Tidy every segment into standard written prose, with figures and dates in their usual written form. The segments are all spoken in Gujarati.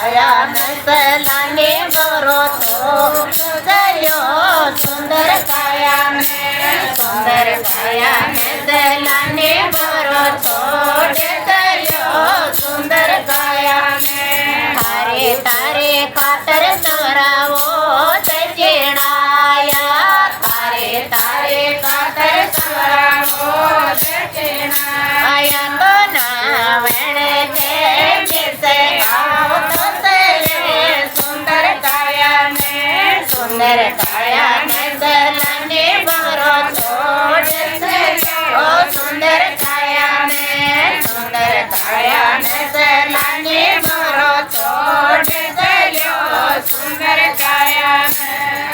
કાયા નસલાને બરો છોડ્યો સુંદર કાયા નસલાને બરો છોડ્યો સુંદર કાયા તારે તારે ખાતર સવરાવો સજેણાયા તારે તારે ખાતર સવરાવો સજેણાયા તો ના વેણે તે મિસે આવો તો તેરે સુંદર કાયા નસલાને બરો છોડ્યો સુંદર કાયા નસલાને બરો છોડ્યો સુંદર કાયા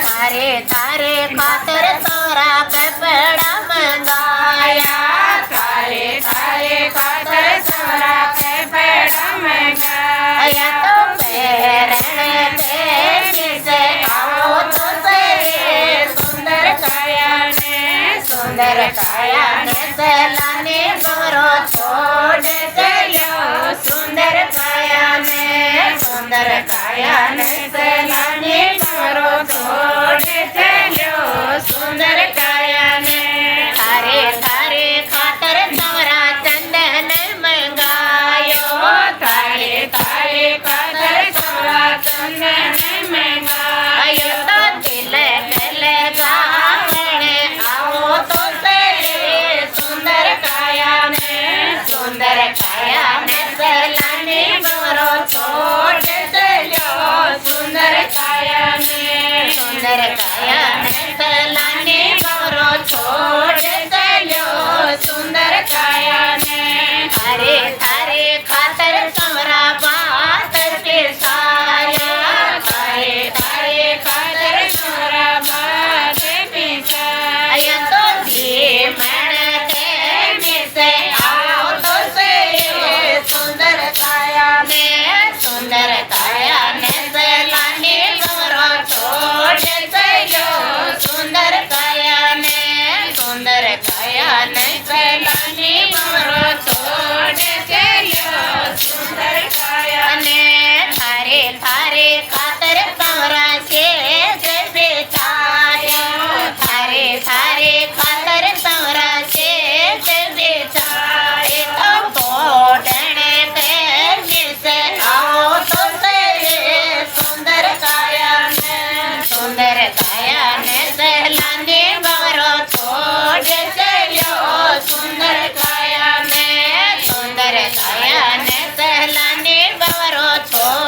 તારે તારે ખાતર તોરા પેપડા મંગાયા તારે તારે ખાતર તોરા પેપડા મંગાયા તો પહેરણ તે મિસે આવો તો તેરે સુંદર કાયા નસલાને બરો છોડ્યો સુંદર કાયા નસલાને બરો છોડ્યો સુંદર કાયા તારે તારે ખાતર તોરા ચંદન મંગાયો તારે તારે ખાતર તોરા ચંદન મંગાયો તો તિલક લગાવણે આવો તો તેરે સુંદર કાયા નસલાને બરો છોડ્યો સુંદર કાયા નસલાને બરો છોડ્યો સુંદર કાયા તારે તારે ખાતર તોરા પાતર પીસાયા તારે તારે ખાતર તોરા પાતર પીસાયા તો ધીમણ તે મિસે આવો તો તેરે સુંદર કાયા નસલાને બરો છોડ્યો સુંદર કાયા નસલાને બરો છોડ્યો સુંદર કાયા તારે તારે ખાતર તોરા છે બેચાયા તારે તારે ખાતર તોરા છે બેચાયા તો કોડણે તે મિસે આવો તો તેરે સુંદર કાયા નસલાને બરો છોડ્યો સુંદર કાયા નસલાને બરો છોડ્યો